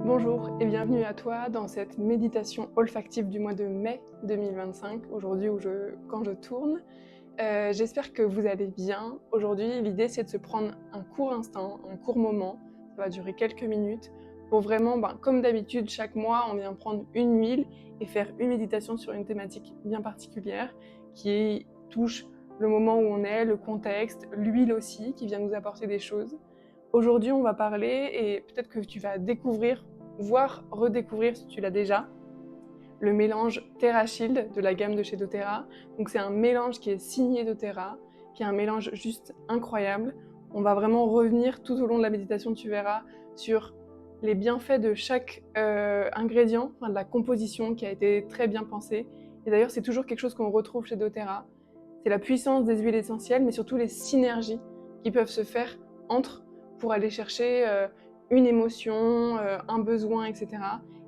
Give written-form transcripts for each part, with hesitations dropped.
Bonjour et bienvenue à toi dans cette méditation olfactive du mois de mai 2025, aujourd'hui quand je tourne. J'espère que vous allez bien. Aujourd'hui, l'idée c'est de se prendre un court instant, un court moment, ça va durer quelques minutes, pour vraiment, comme d'habitude, chaque mois, on vient prendre une huile et faire une méditation sur une thématique bien particulière qui touche le moment où on est, le contexte, l'huile aussi, qui vient nous apporter des choses. Aujourd'hui, on va parler, et peut-être que tu vas découvrir, voire redécouvrir si tu l'as déjà, le mélange TerraShield de la gamme de chez doTERRA. Donc c'est un mélange qui est signé doTERRA, qui est un mélange juste incroyable. On va vraiment revenir tout au long de la méditation, tu verras, sur les bienfaits de chaque ingrédient, enfin de la composition qui a été très bien pensée. Et d'ailleurs, c'est toujours quelque chose qu'on retrouve chez doTERRA. C'est la puissance des huiles essentielles, mais surtout les synergies qui peuvent se faire entre pour aller chercher une émotion, un besoin, etc.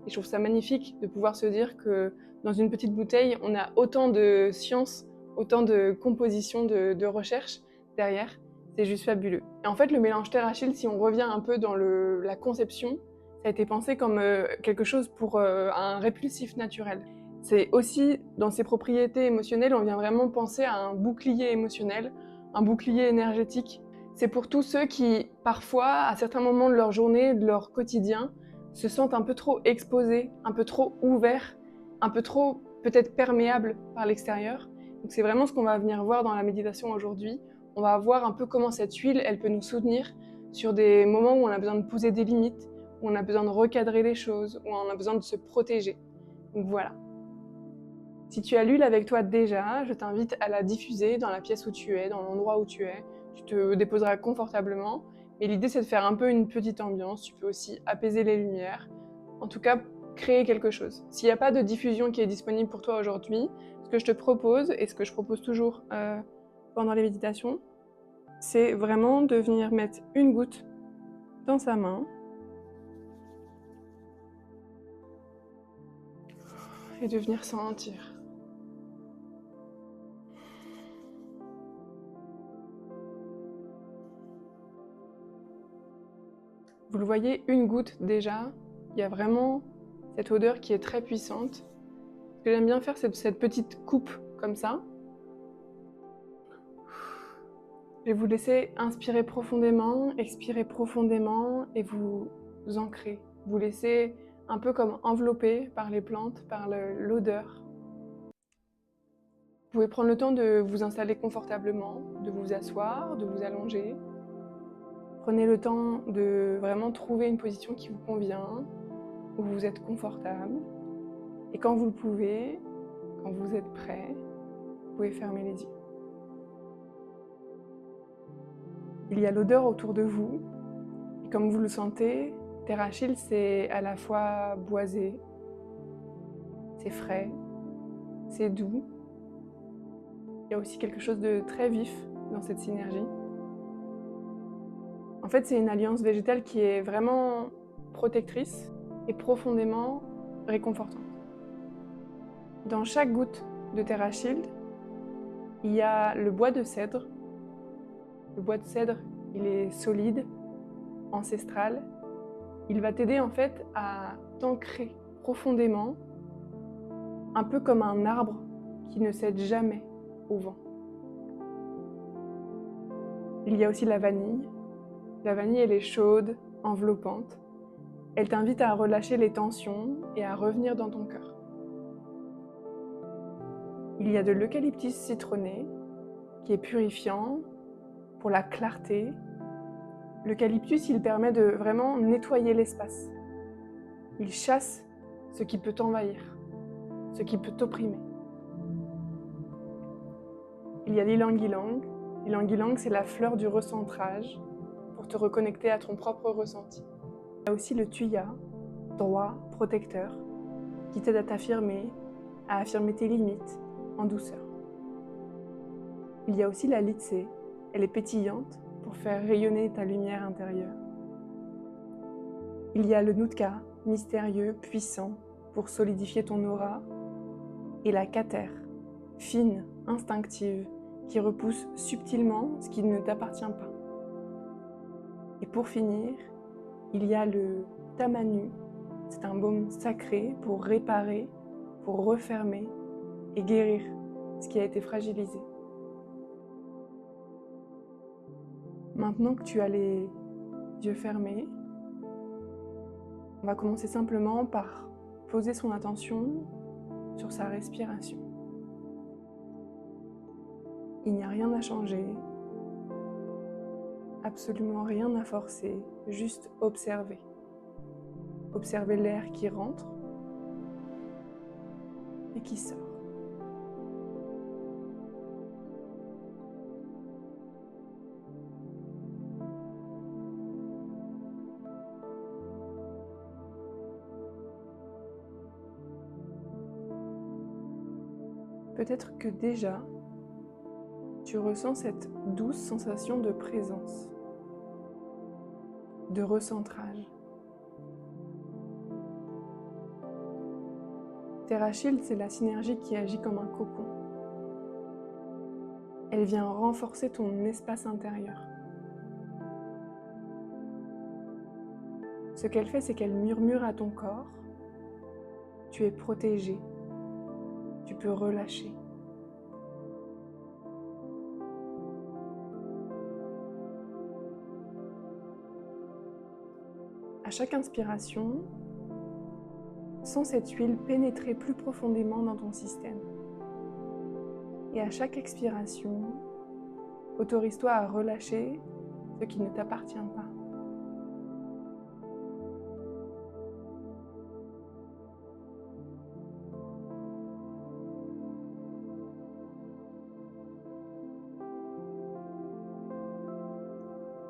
Et je trouve ça magnifique de pouvoir se dire que dans une petite bouteille, on a autant de science, autant de composition, de recherche derrière. C'est juste fabuleux. Et en fait, le mélange TerraShield, si on revient un peu dans la conception, ça a été pensé comme quelque chose pour un répulsif naturel. C'est aussi, dans ses propriétés émotionnelles, on vient vraiment penser à un bouclier émotionnel, un bouclier énergétique. C'est pour tous ceux qui, parfois, à certains moments de leur journée, de leur quotidien, se sentent un peu trop exposés, un peu trop ouverts, un peu trop peut-être perméables par l'extérieur. Donc c'est vraiment ce qu'on va venir voir dans la méditation aujourd'hui. On va voir un peu comment cette huile, elle peut nous soutenir sur des moments où on a besoin de poser des limites, où on a besoin de recadrer les choses, où on a besoin de se protéger. Donc voilà. Si tu as l'huile avec toi déjà, je t'invite à la diffuser dans la pièce où tu es, dans l'endroit où tu es. Tu te déposeras confortablement. Et l'idée, c'est de faire un peu une petite ambiance. Tu peux aussi apaiser les lumières. En tout cas, créer quelque chose. S'il n'y a pas de diffusion qui est disponible pour toi aujourd'hui, ce que je te propose, et ce que je propose toujours pendant les méditations, c'est vraiment de venir mettre une goutte dans sa main et de venir sentir. Vous le voyez, une goutte déjà, il y a vraiment cette odeur qui est très puissante. Ce que j'aime bien faire, c'est cette petite coupe comme ça. Je vais vous laisser inspirer profondément, expirer profondément et vous ancrer. Vous laissez un peu comme enveloppé par les plantes, par l'odeur. Vous pouvez prendre le temps de vous installer confortablement, de vous asseoir, de vous allonger. Prenez le temps de vraiment trouver une position qui vous convient, où vous êtes confortable. Et quand vous le pouvez, quand vous êtes prêt, vous pouvez fermer les yeux. Il y a l'odeur autour de vous, et comme vous le sentez, TerraShield, c'est à la fois boisé, c'est frais, c'est doux. Il y a aussi quelque chose de très vif dans cette synergie. En fait, c'est une alliance végétale qui est vraiment protectrice et profondément réconfortante. Dans chaque goutte de TerraShield, il y a le bois de cèdre. Le bois de cèdre, il est solide, ancestral. Il va t'aider en fait à t'ancrer profondément, un peu comme un arbre qui ne cède jamais au vent. Il y a aussi la vanille. La vanille, elle est chaude, enveloppante. Elle t'invite à relâcher les tensions et à revenir dans ton cœur. Il y a de l'eucalyptus citronné, qui est purifiant pour la clarté. L'eucalyptus, il permet de vraiment nettoyer l'espace. Il chasse ce qui peut t'envahir, ce qui peut t'opprimer. Il y a l'ylang-ylang. L'ylang-ylang, c'est la fleur du recentrage pour te reconnecter à ton propre ressenti. Il y a aussi le thuya, droit, protecteur, qui t'aide à affirmer tes limites en douceur. Il y a aussi la litsé. Elle est pétillante pour faire rayonner ta lumière intérieure. Il y a le nutka, mystérieux, puissant, pour solidifier ton aura. Et la kater, fine, instinctive, qui repousse subtilement ce qui ne t'appartient pas. Et pour finir, il y a le tamanu, C'est un baume sacré pour réparer, pour refermer et guérir ce qui a été fragilisé. Maintenant que tu as les yeux fermés, on va commencer simplement par poser son attention sur sa respiration. Il n'y a rien à changer, absolument rien à forcer, juste observer. Observer l'air qui rentre et qui sort. Peut-être que déjà, tu ressens cette douce sensation de présence, de recentrage. TerraShield, c'est la synergie qui agit comme un cocon. Elle vient renforcer ton espace intérieur. Ce qu'elle fait, c'est qu'elle murmure à ton corps. Tu es protégé. Tu peux relâcher. À chaque inspiration, sens cette huile pénétrer plus profondément dans ton système. Et à chaque expiration, autorise-toi à relâcher ce qui ne t'appartient pas.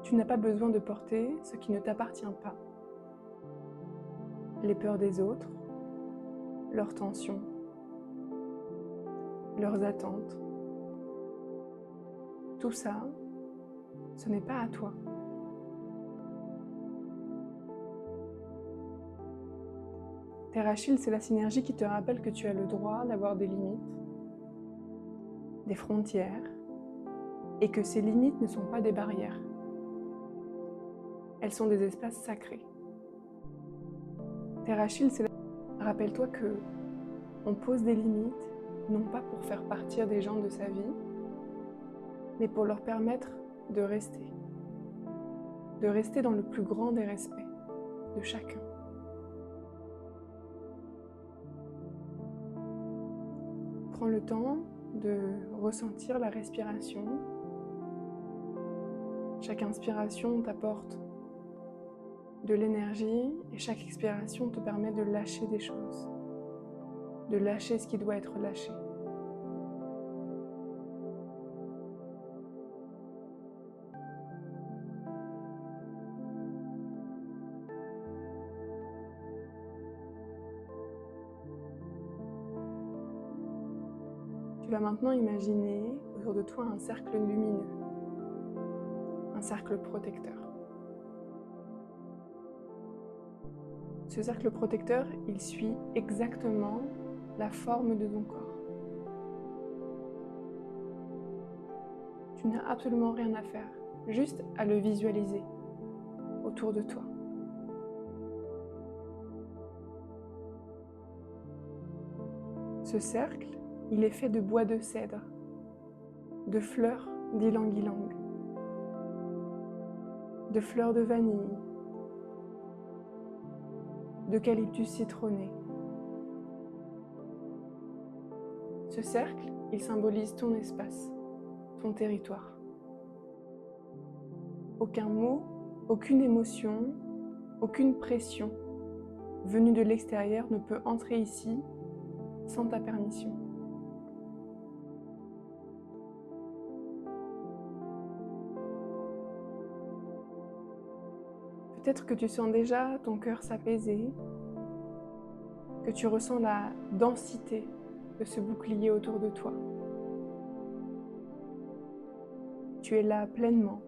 Tu n'as pas besoin de porter ce qui ne t'appartient pas. Les peurs des autres, leurs tensions, leurs attentes. Tout ça, ce n'est pas à toi. TerraShield, c'est la synergie qui te rappelle que tu as le droit d'avoir des limites, des frontières, et que ces limites ne sont pas des barrières. Elles sont des espaces sacrés. TerraShield, c'est rappelle-toi que on pose des limites, non pas pour faire partir des gens de sa vie, mais pour leur permettre de rester dans le plus grand des respects de chacun. Prends le temps de ressentir la respiration. Chaque inspiration t'apporte de l'énergie et chaque expiration te permet de lâcher des choses, de lâcher ce qui doit être lâché. Tu vas maintenant imaginer autour de toi un cercle lumineux, un cercle protecteur. Ce cercle protecteur, il suit exactement la forme de ton corps. Tu n'as absolument rien à faire, juste à le visualiser autour de toi. Ce cercle, il est fait de bois de cèdre, de fleurs d'ylang-ylang, de fleurs de vanille, d'eucalyptus citronné. Ce cercle, il symbolise ton espace, ton territoire. Aucun mot, aucune émotion, aucune pression venue de l'extérieur ne peut entrer ici sans ta permission. Peut-être que tu sens déjà ton cœur s'apaiser, que tu ressens la densité de ce bouclier autour de toi. Tu es là pleinement,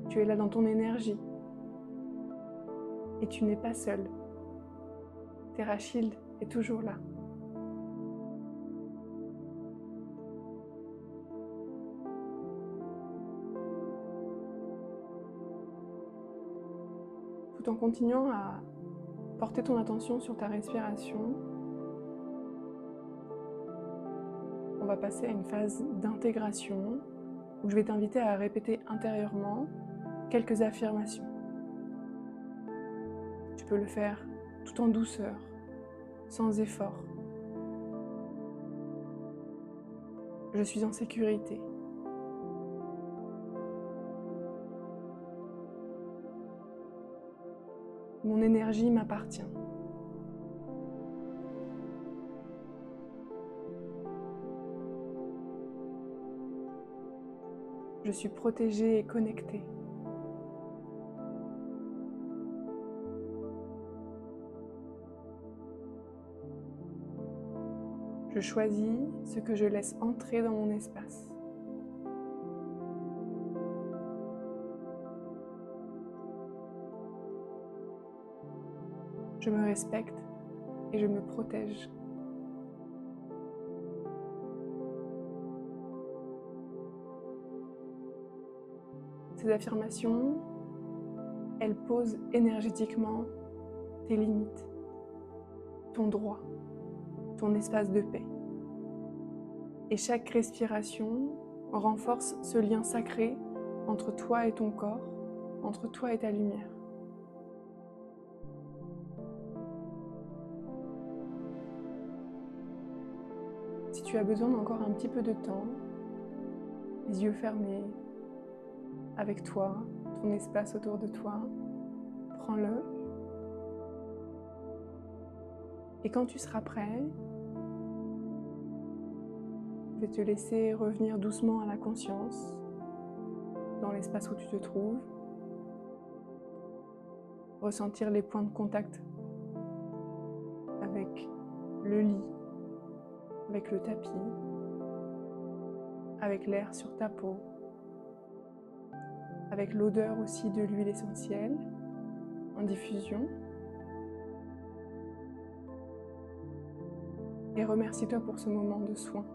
tu es là dans ton énergie et tu n'es pas seul. TerraShield est toujours là. Tout en continuant à porter ton attention sur ta respiration. On va passer à une phase d'intégration où je vais t'inviter à répéter intérieurement quelques affirmations. Tu peux le faire tout en douceur, sans effort. Je suis en sécurité. Mon énergie m'appartient. Je suis protégée et connectée. Je choisis ce que je laisse entrer dans mon espace. Je me respecte et je me protège. Ces affirmations, elles posent énergétiquement tes limites, ton droit, ton espace de paix. Et chaque respiration renforce ce lien sacré entre toi et ton corps, entre toi et ta lumière. Si tu as besoin d'encore un petit peu de temps, les yeux fermés, avec toi, ton espace autour de toi, prends-le. Et quand tu seras prêt, je vais te laisser revenir doucement à la conscience, dans l'espace où tu te trouves, ressentir les points de contact avec le lit, avec le tapis, avec l'air sur ta peau, avec l'odeur aussi de l'huile essentielle en diffusion. Et remercie-toi pour ce moment de soin.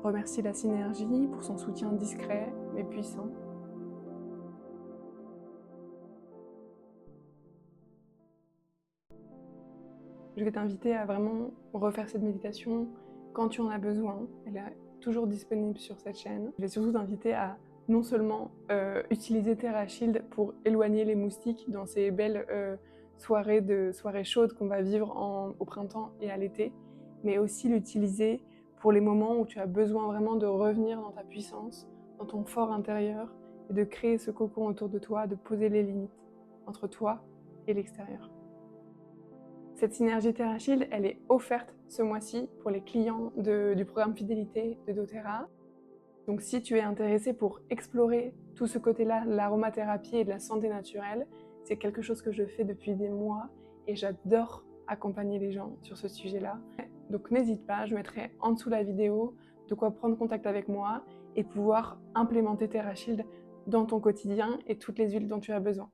Remercie la synergie pour son soutien discret mais puissant. Je vais t'inviter à vraiment refaire cette méditation quand tu en as besoin. Elle est toujours disponible sur cette chaîne. Je vais surtout t'inviter à non seulement utiliser TerraShield pour éloigner les moustiques dans ces belles soirées chaudes qu'on va vivre au printemps et à l'été, mais aussi l'utiliser pour les moments où tu as besoin vraiment de revenir dans ta puissance, dans ton fort intérieur, et de créer ce cocon autour de toi, de poser les limites entre toi et l'extérieur. Cette synergie TerraShield, elle est offerte ce mois-ci pour les clients du programme Fidélité de doTERRA. Donc si tu es intéressé pour explorer tout ce côté-là, l'aromathérapie et de la santé naturelle, c'est quelque chose que je fais depuis des mois et j'adore accompagner les gens sur ce sujet-là. Donc n'hésite pas, je mettrai en dessous la vidéo de quoi prendre contact avec moi et pouvoir implémenter TerraShield dans ton quotidien et toutes les huiles dont tu as besoin.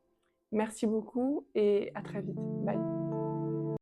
Merci beaucoup et à très vite. Bye.